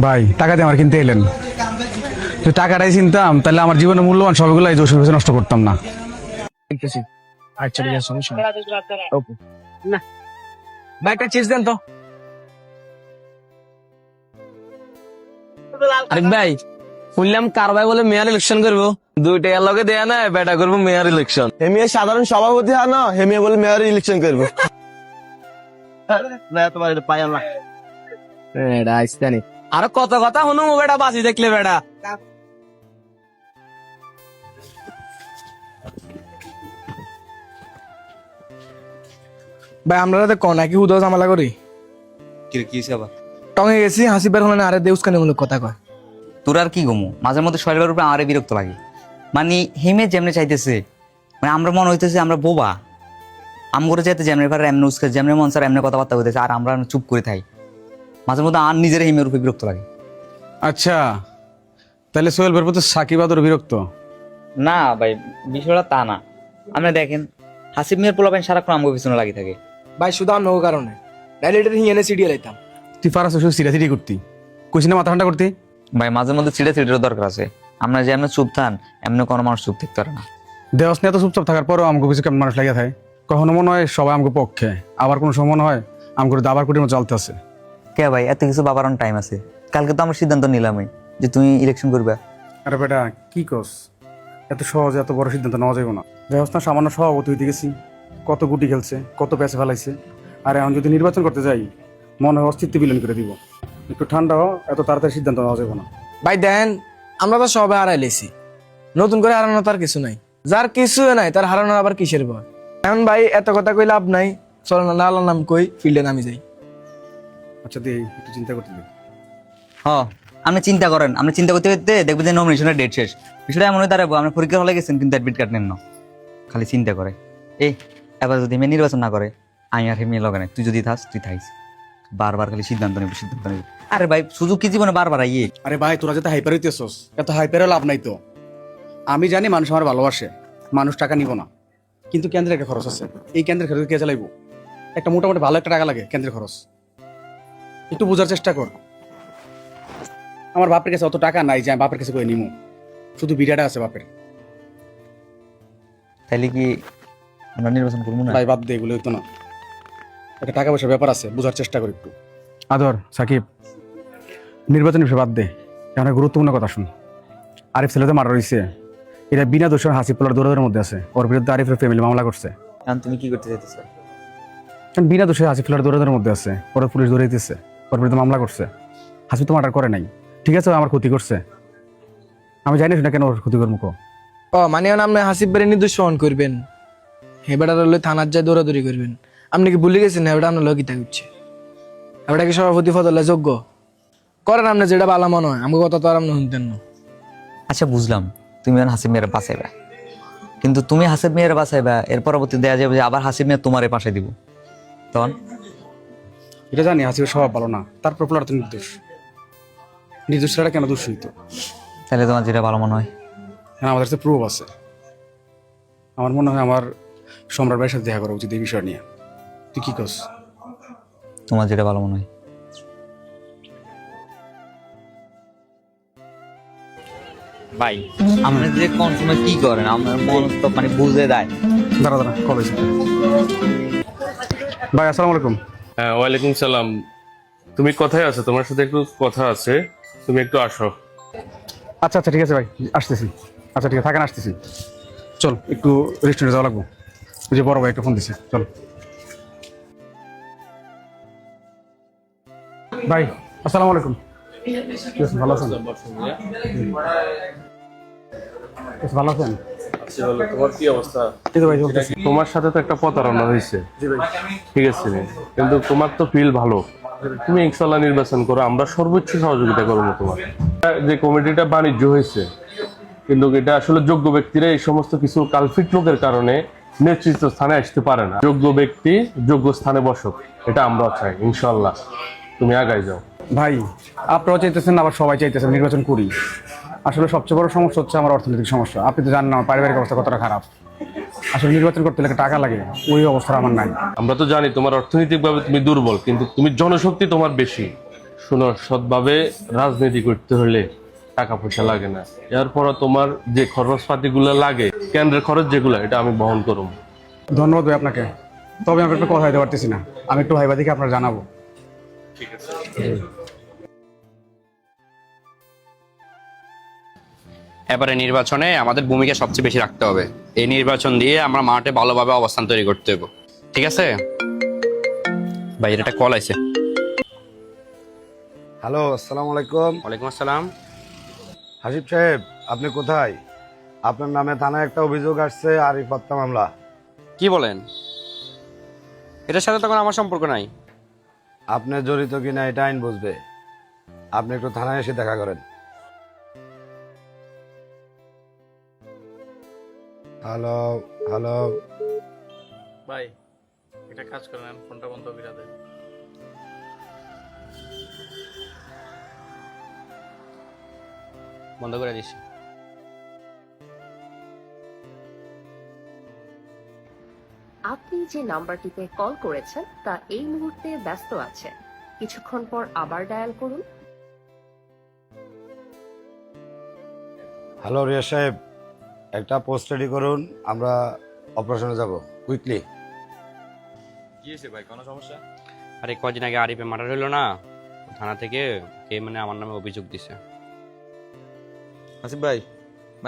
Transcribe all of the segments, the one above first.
ভাই টাকা দিয়ে আমার কিনতে এলেন, যদি টাকাটাই চিনতাম তাহলে আমার জীবনের মূল্যবান সবগুলো এই জসুর নষ্ট করতাম না। দেখতেছি। আচ্ছা ঠিক আছে, সমস্যা নেই। ওকে না ভাই, একটা চিজ দেন তো। আরিফ ভাই, শুনলাম কার ভাই বলে মেয়র ইলেকশন করবো, 2 টাকার লগে দেয়া না বেটা করবো মেয়র ইলেকশন। হেমিয়া সাধারণ সভাপতি হয় না, হেমিয়া বলে মেয়র ইলেকশন করবো। তোমার পাইলাম না বেটা আইস্তানি আরো কত কথা শুনো বেটা, বাজি দেখলে বেটা। ভাই আমরা কোন নাকি হুদা ঝামেলা করি, কি আবার টঙে গেছি হাসিবার হলে না, আরে দেউসকানিমূলক কথা কয়। তোর আর কি গমু, মাঝে মধ্যে শরীরের উপরে আরে বিরক্ত লাগে। মানে হেমে যেমনে চাইতেছে, মানে আমরা মনে হইতেছে আমরা বোবা, আমগরে যেতে যেমনে পারে এমনি উস্কে যেমনে মন স্যার এমনি কথাবার্তা হইতেছে, আর আমরা চুপ করে থাই। মাঝে মধ্যে আর নিজের হেমের উপরে বিরক্ত লাগে। আচ্ছা তাহলে সোহেল ভাইয়ের প্রতি সাকিব আদর বিরক্ত? না ভাই, বিষয়টা তা না। আপনি দেখেন হাসিব মিয়ার পোলাপাইন সারাক্ষণ আমগো পিছনে লাগি থাকে। ভাই শুধু অন্য কারণে ডাইলেটের হিয়ানে সিডিয়ে লাইতাম। তুই পারাস শুধু সিরিয়াসিটি করতি, কুছি না মাথা ঠান্ডা করতি। ভাই মাঝে মধ্যে ছিঁড়ে ছিঁড়ে দরকার আছে। আমরা যে এমনি চুপ থান, এমনি কোনো মানুষ চুপ থাকতে পারে না। দেওয়াস নিয়ে তো চুপচাপ থাকার পরও আমাকে কিছু কেমন মানুষ লাগিয়ে থাকে। কখনো মনে হয় সবাই আমাকে পক্ষে, আবার কোনো সময় মনে হয় আমাকে দাবার কুটির মতো চালতে আছে। কে ভাই, এত কিছু বাবার টাইম আছে। কালকে তো আমরা সিদ্ধান্ত নিলামই যে তুমি ইলেকশন করবে। আরে বেটা কি কস, এত সহজে এত বড় সিদ্ধান্ত নেওয়া যাবে না। দেওয়াস না সামান্য সভাপতি হইতে গেছি, কত গুটি খেলছে, কত প্যাচে ফেলাইছে। আর এখন যদি নির্বাচন করতে যাই মনে হয় অস্তিত্ব বিলীন করে দিব। একটু ঠান্ডা হও, এত তাড়াতাড়ি সিদ্ধান্ত নেওয়া যাবে না। ভাই দেন, আমরা তো সবাই হারাই লেছি, নতুন করে হারানো তার কিছু নাই। যার কিছু নাই তার হারানো আবার কিসের ভয়। এখন ভাই এত কথা কই লাভ নাই, চলো না আল্লাহর নাম কই ফিল্ডে নামি যাই। আচ্ছা দে একটু চিন্তা করতে দে। আপনি চিন্তা করেন, আপনি চিন্তা করতে করতে দেখবেন যে নমিনেশনের ডেট শেষ। বিষয়টা এমন হয়ে দাঁড়াবো আপনি পরীক্ষা হলে গেছেন কিন্তু অ্যাডমিট কার্ড নেন না, খালি চিন্তা করে। এবার যদি মেয়ে নির্বাচন না করে, আমি আর মেয়ে লগানে, তুই যদি থাস তুই থাইস, বারবার খালি সিদ্ধান্ত নেবি সিদ্ধান্ত নেবি। আরে ভাই সুযোগ কি জীবনে বারবার আইয়ে। আরে ভাই তোরা যেটা হাইপার হইতেছস, এত হাইপারে লাভ নাই তো। আমি জানি মানুষ আমার ভালোবাসে, মানুষ টাকা নিব না, কিন্তু কেন্দ্রের একটা খরচ আছে। এই কেন্দ্রের খরচ কে চালাইবো? একটা মোটামুটি ভালো একটা টাকা লাগে কেন্দ্রের খরচ। একটু বোঝার চেষ্টা কর। আমার বাপের কাছে অত টাকা নাই যে আমি বাপের কাছে করে নিমু, শুধু বিড়াটা আছে বাপের। তাইলে কি আমরা নির্বাচন করবো না? ভাই বাদ দে, এগুলো হইতো না। একটা টাকা পয়সার ব্যাপার আছে, বোঝার চেষ্টা কর একটু। আদর সাকিব, নির্বাচন বিষয়ে বাদ দে, এখন একটা গুরুত্বপূর্ণ কথা শুন। আরিফ ছেলেতে মারা রয়েছে, এটা বিনা দোষের হাসিব পোলার দৌড়ের মধ্যে আছে। ওর বিরুদ্ধে আরিফের ফ্যামিলি মামলা করছে। এখন তুমি কি করতে চাইতেছো? কারণ বিনা দোষে হাসিব পোলার দৌড়ের মধ্যে আছে, ওর পুলিশ ধরে দিতেছে, ওর বিরুদ্ধে মামলা করছে। হাসিব তো মার্ডার করে নাই, ঠিক আছে, ও আমার ক্ষতি করছে। আমি জানি না কেন ওর ক্ষতি করবো। ও মানে আপনি হাসিব বাড়ি নির্দোষ সহন করবেন, হেবেটা রইলে থানার যায় দৌড়াদৌড়ি করবেন। আপনি কি ভুলে গেছেন হেবেটা আপনার লগিতা করছে? হেবেটা কি সভাপতি পদলে যোগ্য? করেন আপনি যেটা ভালো মনে হয়, আমাকে কথা তো আর আপনি শুনতেন না। আচ্ছা বুঝলাম, তুমি এখন হাসিব মেয়ের বাঁচাইবা, কিন্তু তুমি হাসিব মেয়ের বাঁচাইবা, এর পরবর্তী দেয়া যাবে যে আবার হাসিব মেয়ের তোমারে পাশে দিব, তখন এটা জানি হাসিবের স্বভাব ভালো না, তারপর পোলার তো নির্দোষ। নির্দোষ ছাড়া কেন দোষ হইতো? তাহলে তোমার যেটা ভালো মনে হয়। হ্যাঁ আমাদের কাছে প্রুফ আছে। আমার মনে হয় আমার সম্রাট ভাইয়ের সাথে দেখা করা উচিত এই বিষয় নিয়ে। তুই কি কস? তোমার যেটা ভালো মনে হয়। ভাই আমরা যে কোন সময় কি করেন, আমার মন তো মানে বুঝে দেয়। দাঁড়া দাঁড়া, কবে ভাই? আসসালামু আলাইকুম। হ্যাঁ, ওয়ালাইকুম সালাম। তুমি কোথায় আছো? তোমার সাথে একটু কথা আছে, তুমি একটু আসো। আচ্ছা আচ্ছা ঠিক আছে ভাই, আসতেছি। আচ্ছা ঠিক আছে, থাকেন, আসতেছি। চল একটু রেস্টুরেন্টে যাওয়া লাগবো, ওই যে বড় ভাই একটা ফোন দিছে। চল ভাই, আসসালামু আলাইকুম। ঠিক আছে, ভালো আছেন? ভালো আছেন? তোমার কি অবস্থা? ঠিক আছে ভাই, চলতেছি। তোমার সাথে তো একটা প্রতারণা হয়েছে, জি ভাই। ঠিক আছে, কিন্তু তোমার তো ফিল ভালো। তুমি ইনশাল্লাহ নির্বাচন করো, আমরা সর্বোচ্চ সহযোগিতা করবো তোমার। যে কমিটিটা বাণিজ্য হয়েছে, কিন্তু এটা আসলে যোগ্য ব্যক্তিরা এই সমস্ত কিছু কালফিট লোকের কারণে নেতৃত্ব স্থানে আসতে পারে না। যোগ্য ব্যক্তি যোগ্য স্থানে বসক, এটা আমরা চাই। ইনশাল্লাহ তুমি আগাই যাও। ভাই আপনারাও চাইতেছেন, আবার সবাই চাইতেছেন নির্বাচন করি। আসলে সবচেয়ে বড় সমস্যা হচ্ছে আমার অর্থনৈতিক সমস্যা। আপনি তো জানেন আমার পারিবারিক অবস্থা কতটা খারাপ। আসলে নির্বাচন করতে হলে টাকা লাগে, ওই অবস্থা আমার নাই। আমরা তো জানি তোমার অর্থনৈতিকভাবে তুমি দুর্বল, কিন্তু তুমি জনশক্তি তোমার বেশি। শোনো, সৎভাবে রাজনীতি করতে হলে টাকা পয়সা লাগে না। এরপর তোমার যে খরচপাতিগুলো লাগে, কেন্দ্রের খরচ যেগুলো, এটা আমি বহন করব। ধন্যবাদ ভাই আপনাকে, তবে আমি একটু কথা দিতে পারতেছি না, আমি একটু ভাইবা দেখে আপনার জানাবো। এবারে নির্বাচনে আমাদের ভূমিকা সবচেয়ে বেশি রাখতে হবে। এই নির্বাচন দিয়ে আমরা মাঠে ভালোভাবে অবস্থান তৈরি করতে হবে, ঠিক আছে ভাই? এটা একটা কল আছে। হ্যালো, আসসালামু আলাইকুম। ওয়ালাইকুম আসসালাম। হাসিব সাহেব, আপনি কোথায়? আপনার নামে থানায় একটা অভিযোগ আসছে, আরিফ হত্যা মামলা। কি বলেন? এটার সাথে তো কোনো আমার সম্পর্ক নাই। আপনি জড়িত কিনা এটা আইন বুঝবে। আপনি একটু থানায় এসে দেখা করেন। Hello hello. ভাই একটা কাজ করেন, ফোনটা বন্ধ করে দেন। বন্ধ করে দিচ্ছি। আপনি যে নাম্বারটিতে কল করেছেন তা এই মুহূর্তে ব্যস্ত আছে, কিছুক্ষণ পর আবার ডায়াল করুন। হ্যালো রিয়াজ সাহেব, একটা পোস্ট রেডি করুন, আমরা অপারেশনে যাব কুইকলি। কি হয়েছে ভাই, কোনো সমস্যা? আরে কদিন আগে আরিফে মার্ডার হলো না, থানা থেকে কে মানে আমার নামে অভিযোগ দিছে। আসিফ ভাই,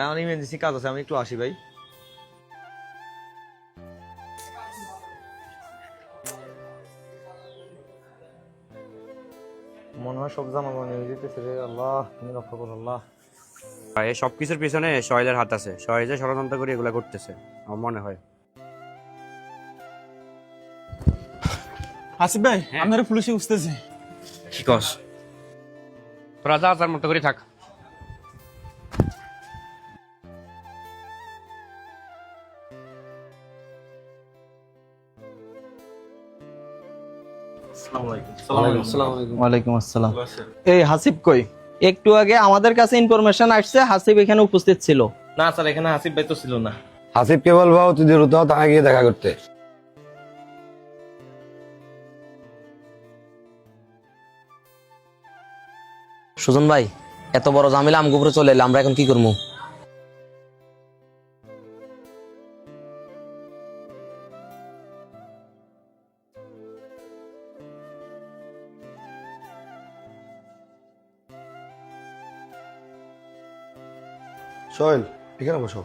আমার ইমার্জেন্সি কাজ আছে, আমি একটু আসি ভাই। মনে হয় সব জামা মনে হয়ে যেতেছে রে। আল্লাহ তুমি রক্ষা করো আল্লাহ। এই সব কিছুর পিছনে সোহেলের হাত আছে, সোহেল যে ষড়যন্ত্র করে এগুলা করতেছে আমার মনে হয়। আসিফ ভাই, আপনারা পুলিশে উঠতেছে। কি কস? তোরা যা তার মতো করে থাক। ওয়ালাইকুম আসসালাম। এই হাসিব কই? একটু আগে আমাদের কাছে ইনফরমেশন আসছে হাসিব এখানে উপস্থিত ছিল। না স্যার, এখানে আসিফ ভাই তো ছিল না। হাসিবকে বলবো তুই দ্রুত থানায় গিয়ে দেখা করতে। সুজন ভাই, এত বড় ঝামেলা আমগো উপরে চলে এলো, আমরা এখন কি করবো? সোহেল, এখানে বসো।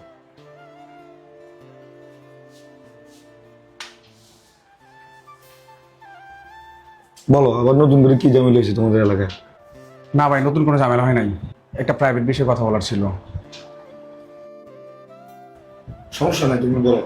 বলো, আবার নতুন করে কি ঝামেলা হয়েছে তোমাদের এলাকায়? না ভাই, নতুন কোনো ঝামেলা হয় নাই, একটা প্রাইভেট বিষয়ে কথা বলার ছিল। সমস্যা নাই, তুমি বলো।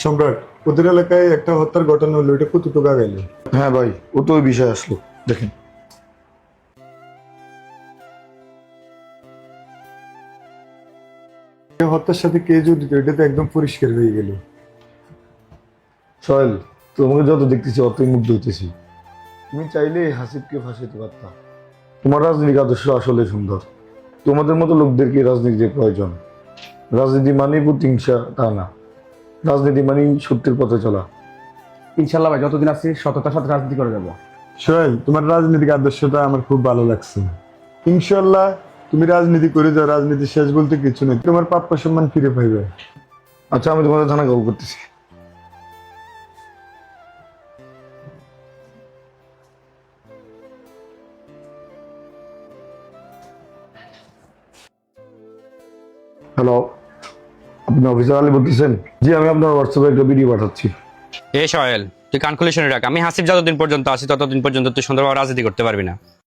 সম্রাট, ওদের এলাকায় একটা হত্যার ঘটনা হলো, এটা কতটুকু গেল? হ্যাঁ ভাই, ও তো ওই বিষয় আসলো, দেখেন। হত্যার সাথে কে জড়িত এটা তো একদম পরিষ্কার হয়ে গেল। সোহেল, তোমাকে যত দেখতেছি অতই মুগ্ধ হইতেছি। তুমি চাইলে হাসিবকে ফাঁসাইতে পারতাম। তোমার রাজনৈতিক আদর্শ আসলে সুন্দর। তোমাদের মতো লোকদেরকে রাজনীতির প্রয়োজন। রাজনীতি মানেই প্রতিহিংসা তা না, রাজনীতি মানেই সত্যের পথে চলা। ইনশাল্লাহ ভাই, যতদিন আছি সততার সাথে রাজনীতি করে যাবো। সোহেল, তোমার রাজনৈতিক আদর্শটা আমার খুব ভালো লাগছে। ইনশাল্লাহ তুমি রাজনীতি করে যাও, রাজনীতি শেষ বলতে কিছু নেই, তোমার প্রাপ্য সম্মান ফিরে পাইবে। আচ্ছা, আমি তোমাদের থানা কল করতেছি। হ্যালো, আপনি অফিসার আলী বলতেছেন? জি, আমি আপনার হোয়াটসঅ্যাপে একটা ভিডিও পাঠাচ্ছি। এ সোহেল, তুই কান খুলে শুনে রাখ, আমি হাসিব যতদিন পর্যন্ত আছি ততদিন পর্যন্ত তুই সুন্দরভাবে রাজনীতি করতে পারবি না।